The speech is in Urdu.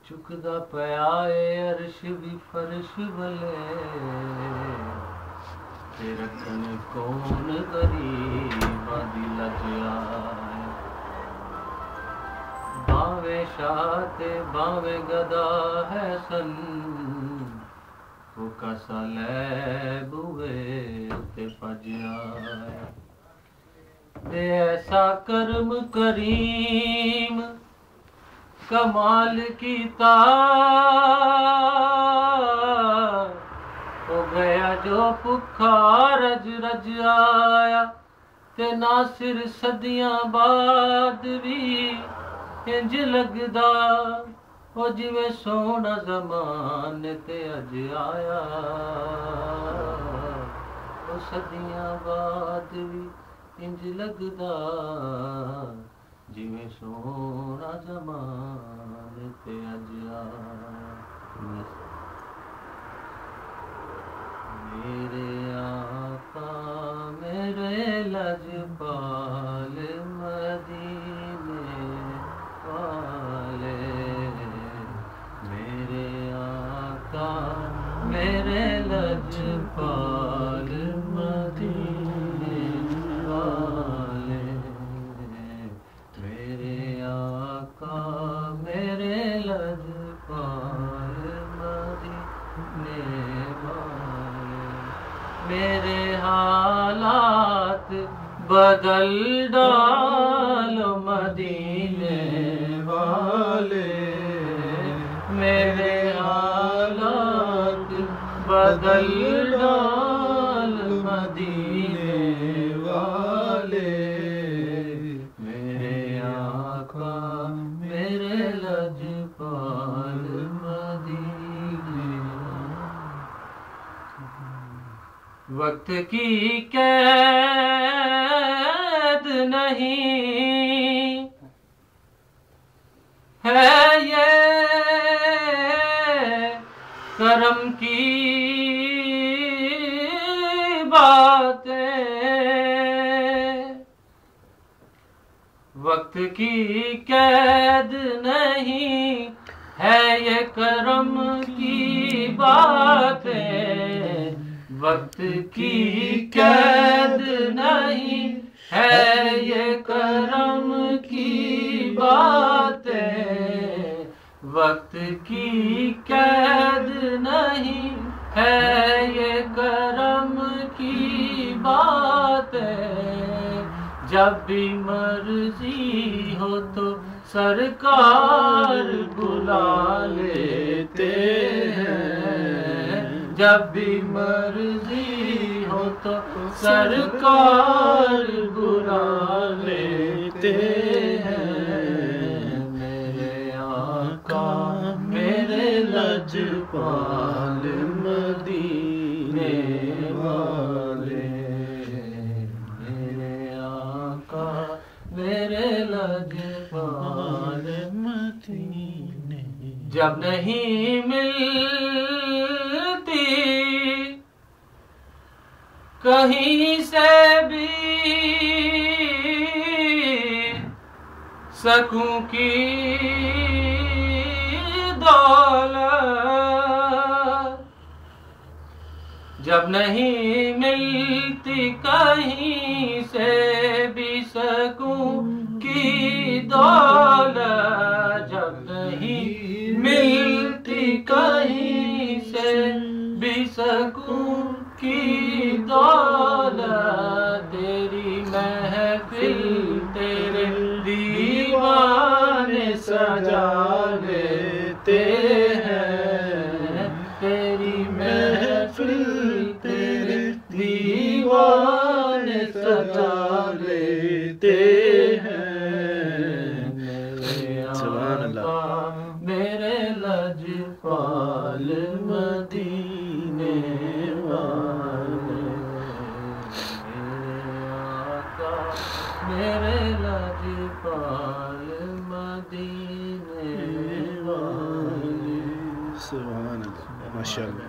چکدا پیا اے عرش بھی فرش بلے تے رکھن کون غریباں دی لجیا باویں شاہ تے باویں گدا ہے سن وہ کسا لے بوئے تے پجیا تے ایسا کرم کریم کمال کیتا ہو گیا جو بھکھا رج رج آیا تے ناصر صدیاں بعد بھی انج لگدا او جویں سونا زمان تے اج آیا او صدیاں بعد بھی انج لگدا جویں سونا زمان تے اج آیا میرے آقا میرے لجپال مدینے والے میرے آقا میرے لجپال مدینے والے میرے آقا میرے لجپال مدینے والے میرے حالات بدل ڈالو مدینے والے میرے حالات بدل ڈالو مدینے والے میرے آقا میرے لجپال مدینے وقت کی قید نہیں ہے یہ کرم کی باتیں وقت کی قید نہیں ہے یہ کرم کی باتیں وقت کی قید نہیں ہے یہ کرم کی باتیں وقت کی قید نہیں ہے یہ کرم کی باتیں جب بھی مرضی ہو تو سرکار بلا لیتے ہیں جب بھی مرضی ہو تو سرکار بلا لیتے ہیں میرے آقا میرے لجپال مدینے والے میرے آقا میرے لجپال مدینے جب نہیں ملتی کہیں سے بھی سکوں کی دولت جب نہیں ملتی کہیں سے بھی سکوں کی دولت جب نہیں ملتی کہیں سے بھی سکوں کی دولت تیری محفل تیرے دیوانے سجا لیتے ہیں تیری محفل تیرے دیوانے سجا لیتے ہیں میرے آقا میرے لجپال مدینے والے میرے آقا میرے لجپال مدینے والے سبحان اللہ ماشاء اللہ